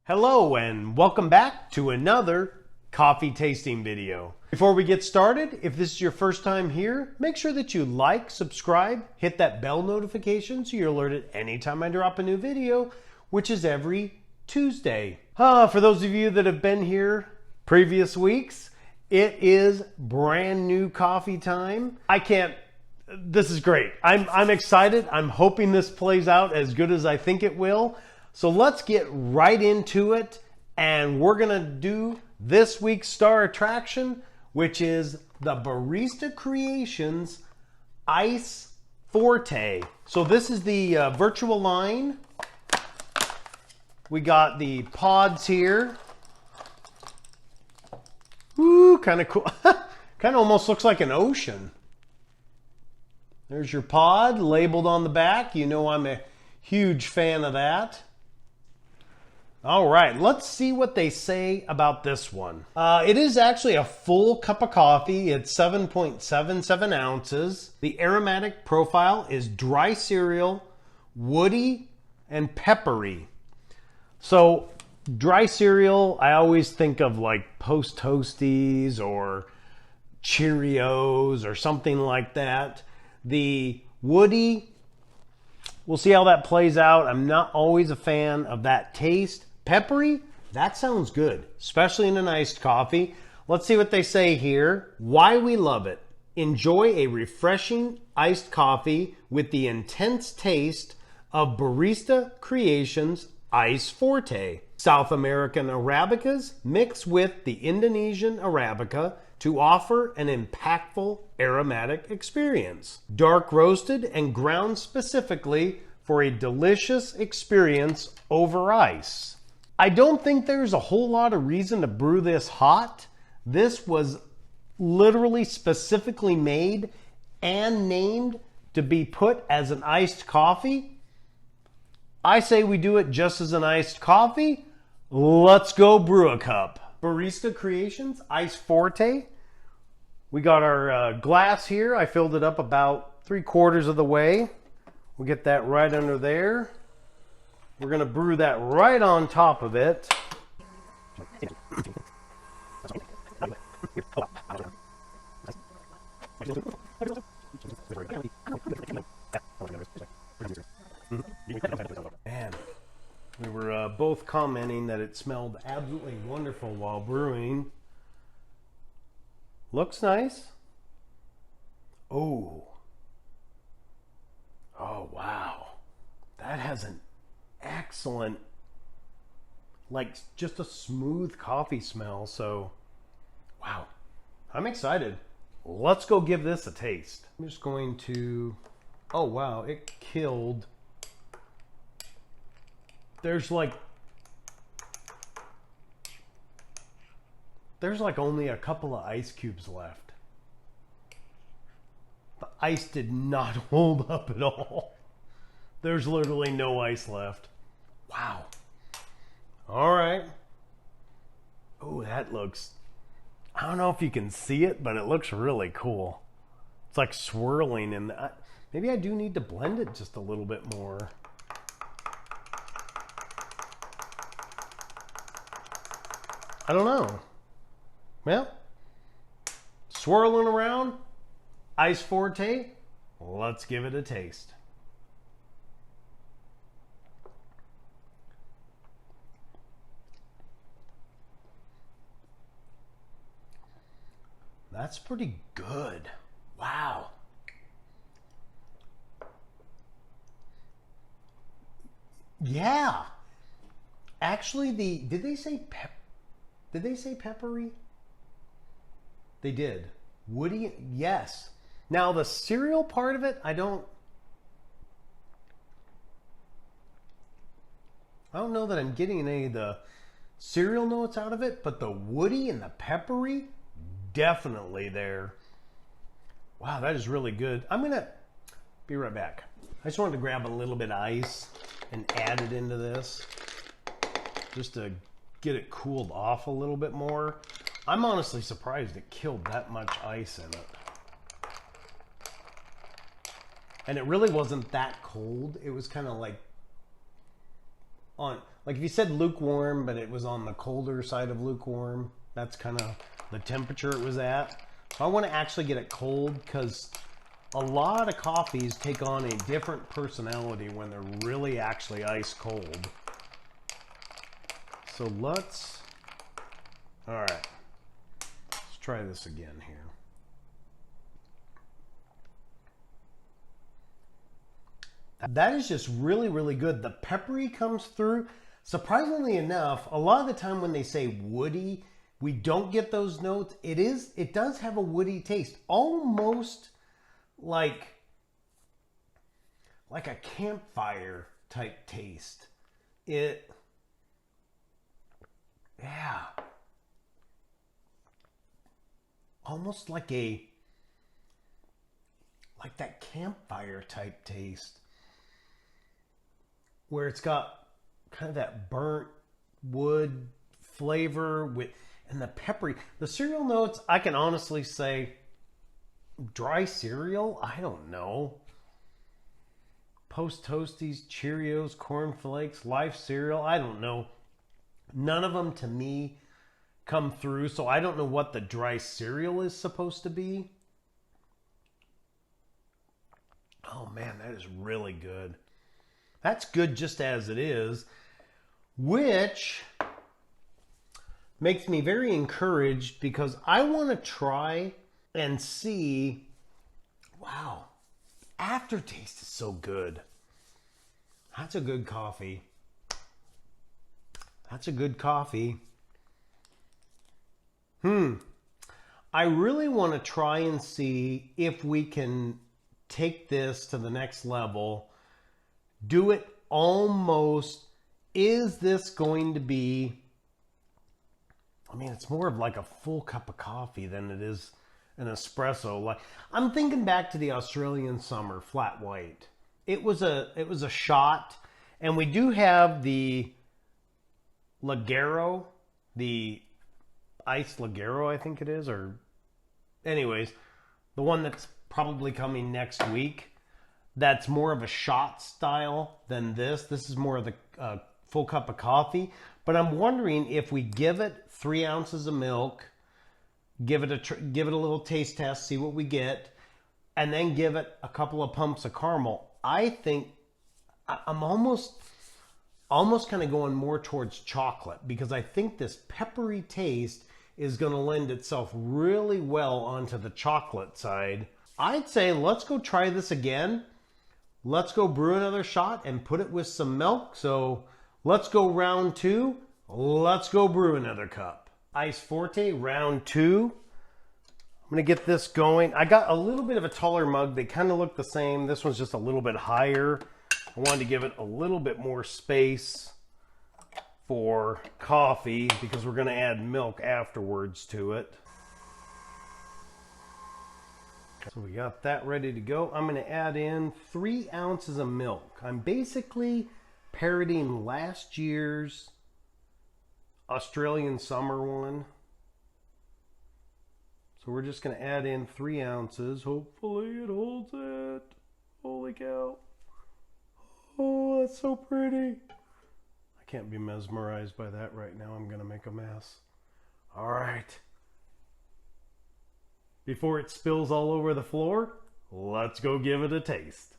Hello and welcome back to another coffee tasting video. Before we get started, if this is your first time here, make sure that you like, subscribe, hit that bell notification so you're alerted anytime I drop a new video, which is every Tuesday. For those of you that have been here previous weeks, it is brand new coffee time. This is great. I'm excited. I'm hoping this plays out as good as I think it will. So let's get right into it, and we're gonna do this week's star attraction, which is the Barista Creations Ice Forte. So this is the Vertuo Line. We got the pods here. Ooh, kind of cool. Kind of almost looks like an ocean. There's your pod labeled on the back. You know I'm a huge fan of that. All right, let's see what they say about this one. It is actually a full cup of coffee. It's 7.77 ounces. The aromatic profile is dry cereal, woody, and peppery. So dry cereal, I always think of like Post Toasties or Cheerios or something like that. The woody, we'll see how that plays out. I'm not always a fan of that taste. Peppery, that sounds good, especially in an iced coffee. Let's see what they say here. Why we love it. Enjoy a refreshing iced coffee with the intense taste of Barista Creations Ice Forte. South American Arabicas mix with the Indonesian Arabica to offer an impactful aromatic experience. Dark roasted and ground specifically for a delicious experience over ice. I don't think there's a whole lot of reason to brew this hot. This was literally specifically made and named to be put as an iced coffee. I say we do it just as an iced coffee. Let's go brew a cup. Barista Creations Ice Forte. We got our glass here. I filled it up about 3/4 of the way. We'll get that right under there. We're going to brew that right on top of it. Man, we were both commenting that it smelled absolutely wonderful while brewing. Looks nice. Oh, wow. That has an excellent, like just a smooth coffee smell. So wow, I'm excited. Let's go give this a taste. I'm just going to, oh wow, it killed. There's like only a couple of ice cubes left. The ice did not hold up at all. There's literally no ice left. Wow. All right. Oh, that looks, I don't know if you can see it, but it looks really cool. It's like swirling in that. Maybe I do need to blend it just a little bit more. I don't know. Well, swirling around, Ice Forte. Let's give it a taste. That's pretty good. Wow. Yeah. Actually, did they say peppery? They did. Woody, yes. Now the cereal part of it, I don't know that I'm getting any of the cereal notes out of it, but the woody and the peppery, definitely there. Wow, that is really good. I'm gonna be right back. I just wanted to grab a little bit of ice and add it into this just to get it cooled off a little bit more. I'm honestly surprised it killed that much ice in it. And it really wasn't that cold. It was kind of like on, like if you said lukewarm, but it was on the colder side of lukewarm, that's kind of the temperature it was at. So I want to actually get it cold because a lot of coffees take on a different personality when they're really actually ice cold. So let's, all right, let's try this again here. That is just really, really good. The peppery comes through. Surprisingly enough, a lot of the time when they say woody, we don't get those notes. It does have a woody taste, almost like a campfire type taste. Yeah. Almost like that campfire type taste, where it's got kind of that burnt wood flavor and the peppery. The cereal notes, I can honestly say, dry cereal? I don't know. Post Toasties, Cheerios, Corn Flakes, Life cereal? I don't know. None of them to me come through, so I don't know what the dry cereal is supposed to be. Oh man, that is really good. That's good just as it is, which makes me very encouraged because I want to try and see, wow, aftertaste is so good. That's a good coffee. That's a good coffee. I really want to try and see if we can take this to the next level. Do it almost, is this going to be, I mean, it's more of like a full cup of coffee than it is an espresso. Like, I'm thinking back to the Australian summer flat white. It was a shot, and we do have the Ligero, the Ice Ligero, I think it is, or anyways, the one that's probably coming next week. That's more of a shot style than this. This is more of the full cup of coffee. But I'm wondering if we give it 3 ounces of milk, give it a little taste test, see what we get, and then give it a couple of pumps of caramel. I think I'm almost kind of going more towards chocolate, because I think this peppery taste is going to lend itself really well onto the chocolate side. I'd say let's go try this again. Let's go brew another shot and put it with some milk. So let's go round 2. Let's go brew another cup. Ice Forte, round 2. I'm going to get this going. I got a little bit of a taller mug. They kind of look the same. This one's just a little bit higher. I wanted to give it a little bit more space for coffee because we're going to add milk afterwards to it. So we got that ready to go. I'm going to add in 3 ounces of milk. I'm basically parroting last year's Australian summer one. So we're just going to add in 3 ounces. Hopefully it holds it. Holy cow. Oh, that's so pretty. I can't be mesmerized by that right now. I'm going to make a mess. All right. Before it spills all over the floor, let's go give it a taste.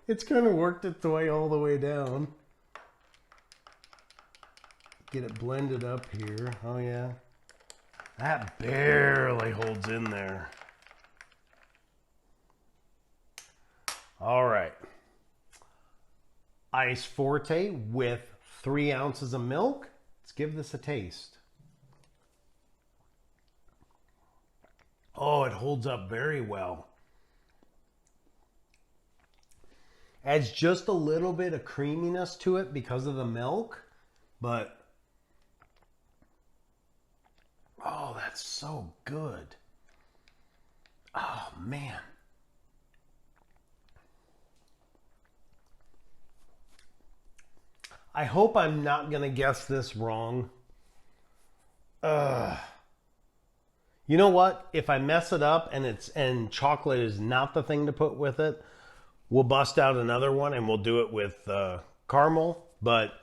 It's kind of worked its way all the way down. Get it blended up here. Oh yeah. That barely holds in there. All right. Ice Forte with 3 ounces of milk. Let's give this a taste. Oh, it holds up very well. Adds just a little bit of creaminess to it because of the milk, but oh, that's so good. Oh, man. I hope I'm not going to guess this wrong. You know what? If I mess it up and chocolate is not the thing to put with it, we'll bust out another one and we'll do it with caramel. But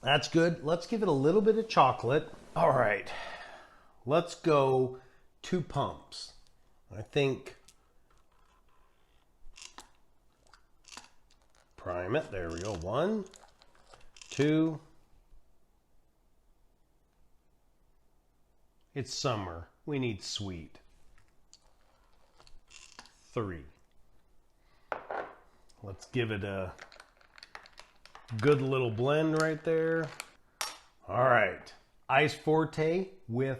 That's good. Let's give it a little bit of chocolate. All right, let's go 2 pumps. I think, prime it. There we go. 1, 2. It's summer. We need sweet. 3. Let's give it a good little blend right there. All right. Ice Forte with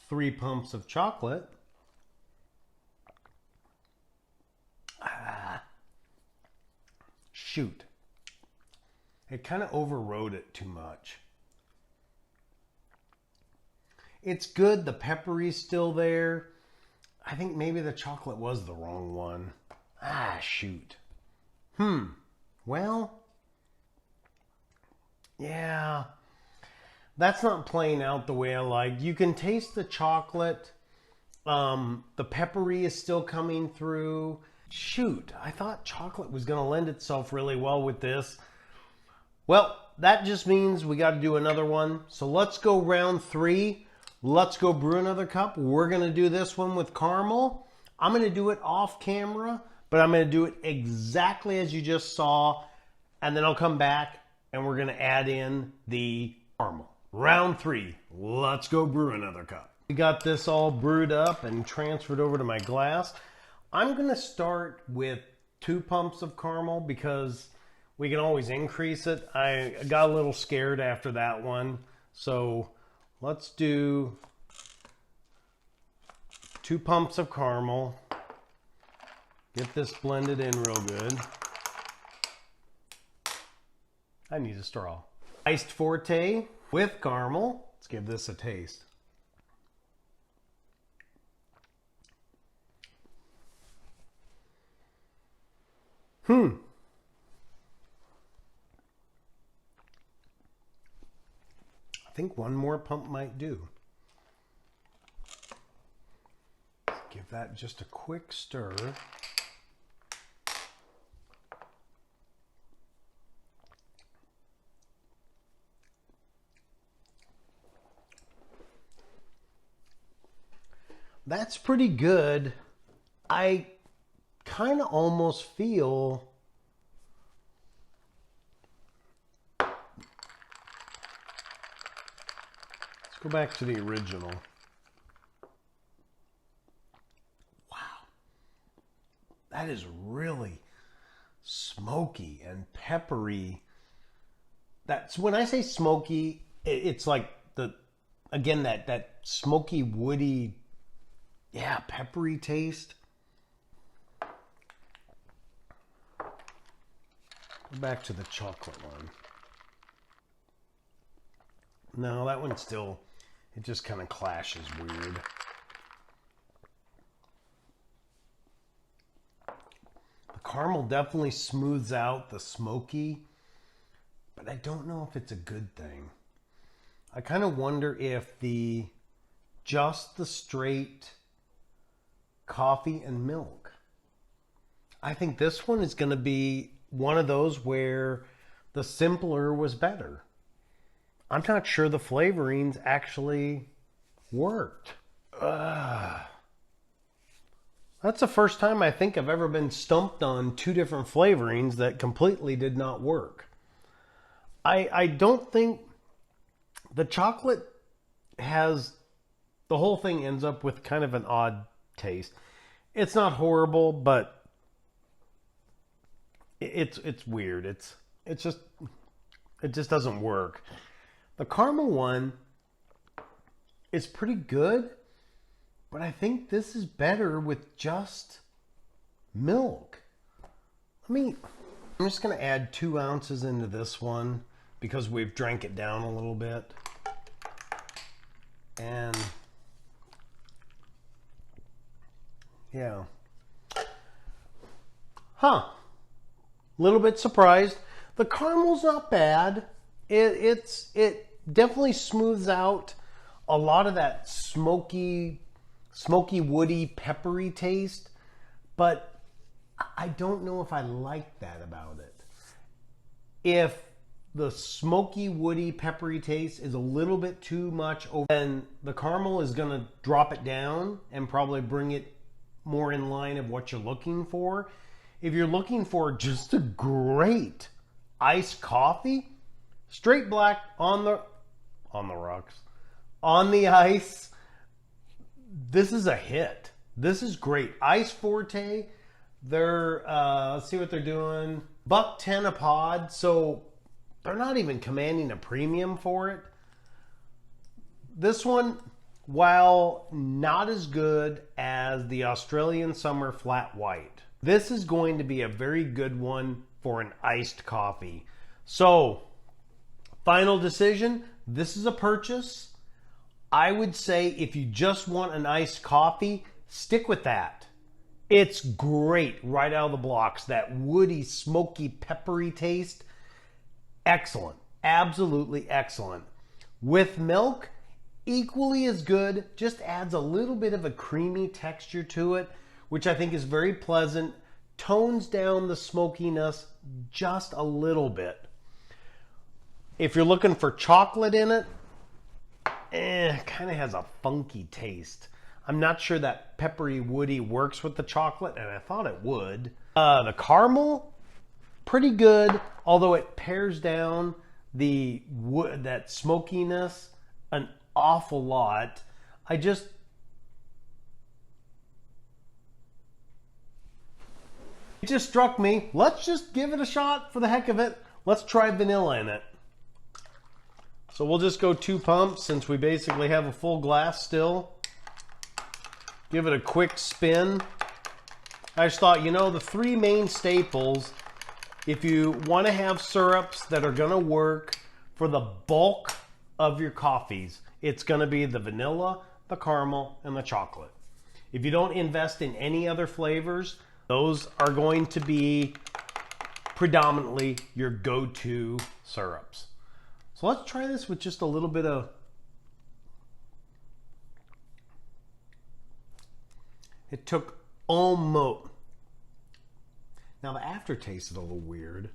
3 pumps of chocolate. Shoot. It kind of overrode it too much. It's good. The peppery's still there. I think maybe the chocolate was the wrong one. Shoot. Well, yeah. That's not playing out the way I like. You can taste the chocolate. The peppery is still coming through. Shoot, I thought chocolate was going to lend itself really well with this. Well, that just means we got to do another one. So let's go round 3. Let's go brew another cup. We're going to do this one with caramel. I'm going to do it off camera, but I'm going to do it exactly as you just saw. And then I'll come back and we're going to add in the caramel. Round 3. Let's go brew another cup. We got this all brewed up and transferred over to my glass. I'm going to start with 2 pumps of caramel because we can always increase it. I got a little scared after that one. So let's do 2 pumps of caramel. Get this blended in real good. I need a straw. Iced Forte with caramel. Let's give this a taste. I think 1 more pump might do. Give that just a quick stir. That's pretty good. I kind of almost feel let's go back to the original. Wow. That is really smoky and peppery. That's when I say smoky, it's like again that smoky, woody, peppery taste. Back to the chocolate one. No, that one still, it just kind of clashes weird. The caramel definitely smooths out the smoky, but I don't know if it's a good thing. I kind of wonder if just the straight coffee and milk. I think this one is going to be one of those where the simpler was better. I'm not sure the flavorings actually worked. That's the first time I think I've ever been stumped on 2 different flavorings that completely did not work. I don't think the chocolate has, the whole thing ends up with kind of an odd taste. It's not horrible, but it's weird. It just doesn't work. The caramel one is pretty good, but I think this is better with just milk. I'm just going to add 2 ounces into this one because we've drank it down a little bit. And yeah. A little bit surprised. The caramel's not bad. It definitely smooths out a lot of that smoky, woody, peppery taste, but I don't know if I like that about it. If the smoky, woody, peppery taste is a little bit too much, and the caramel is going to drop it down and probably bring it more in line of what you're looking for. If you're looking for just a great iced coffee, straight black on the rocks, on the ice, this is a hit. This is great. Ice Forte, they're let's see what they're doing. $1.10 a pod, so they're not even commanding a premium for it. This one, while not as good as the Australian Summer Flat White, this is going to be a very good one for an iced coffee. So, final decision, this is a purchase. I would say if you just want an iced coffee, stick with that. It's great right out of the blocks. That woody, smoky, peppery taste, excellent. Absolutely excellent. With milk, equally as good, just adds a little bit of a creamy texture to it, which I think is very pleasant, tones down the smokiness just a little bit. If you're looking for chocolate in it, kind of has a funky taste. I'm not sure that peppery woody works with the chocolate, and I thought it would. The caramel, pretty good, although it pares down that smokiness an awful lot. It just struck me, let's just give it a shot for the heck of it. Let's try vanilla in it. So we'll just go 2 pumps since we basically have a full glass still. Give it a quick spin. I just thought, the 3 main staples, if you want to have syrups that are going to work for the bulk of your coffees, it's going to be the vanilla, the caramel, and the chocolate. If you don't invest in any other flavors, those are going to be predominantly your go-to syrups. So let's try this with just a little bit of... It took almost... Now the aftertaste is a little weird.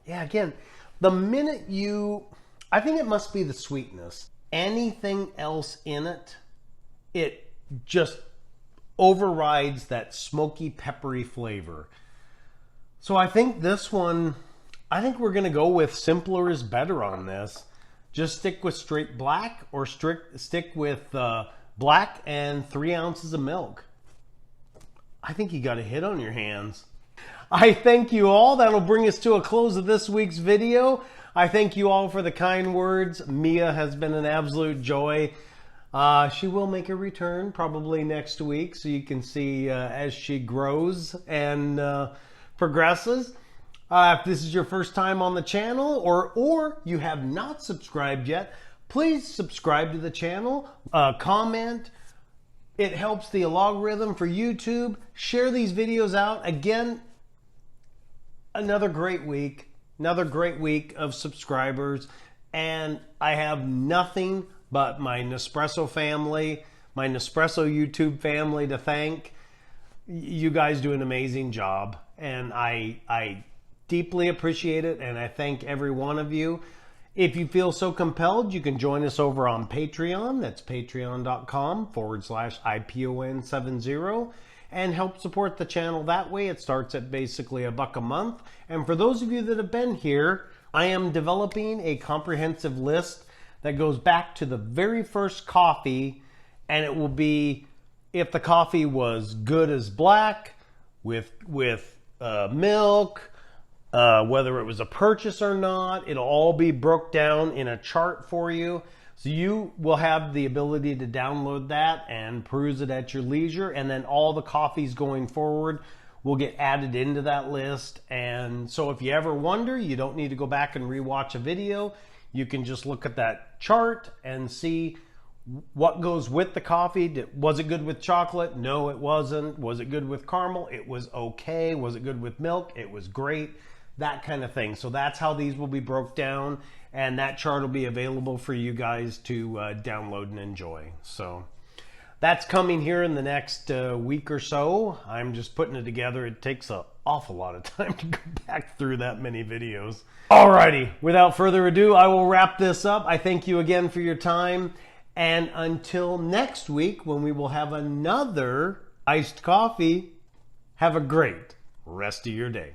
Yeah, again, the minute I think it must be the sweetness. Anything else in it, it just overrides that smoky, peppery flavor. So I think this one, I think we're going to go with simpler is better on this. Just stick with straight black or stick with black and 3 ounces of milk. I think you got a hit on your hands. I thank you all. That'll bring us to a close of this week's video. I thank you all for the kind words. Mia has been an absolute joy. She will make a return probably next week, so you can see as she grows and progresses. If this is your first time on the channel or you have not subscribed yet, please subscribe to the channel, comment. It helps the algorithm for YouTube. Share these videos out. Again, another great week of subscribers, and I have nothing but my Nespresso family, my Nespresso YouTube family to thank. You guys do an amazing job, and I deeply appreciate it, and I thank every one of you. If you feel so compelled, you can join us over on Patreon. That's patreon.com/IPON70 and help support the channel that way. It starts at basically $1 a month. And for those of you that have been here, I am developing a comprehensive list that goes back to the very first coffee, and it will be if the coffee was good as black with milk, whether it was a purchase or not. It'll all be broke down in a chart for you. So you will have the ability to download that and peruse it at your leisure. And then all the coffees going forward will get added into that list. And so if you ever wonder, you don't need to go back and rewatch a video. You can just look at that chart and see what goes with the coffee. Was it good with chocolate? No, it wasn't. Was it good with caramel? It was okay. Was it good with milk? It was great. That kind of thing. So that's how these will be broke down, and that chart will be available for you guys to download and enjoy. So That's coming here in the next week or so. I'm just putting it together. It takes an awful lot of time to go back through that many videos. Alrighty, without further ado, I will wrap this up. I thank you again for your time. And until next week, when we will have another iced coffee, have a great rest of your day.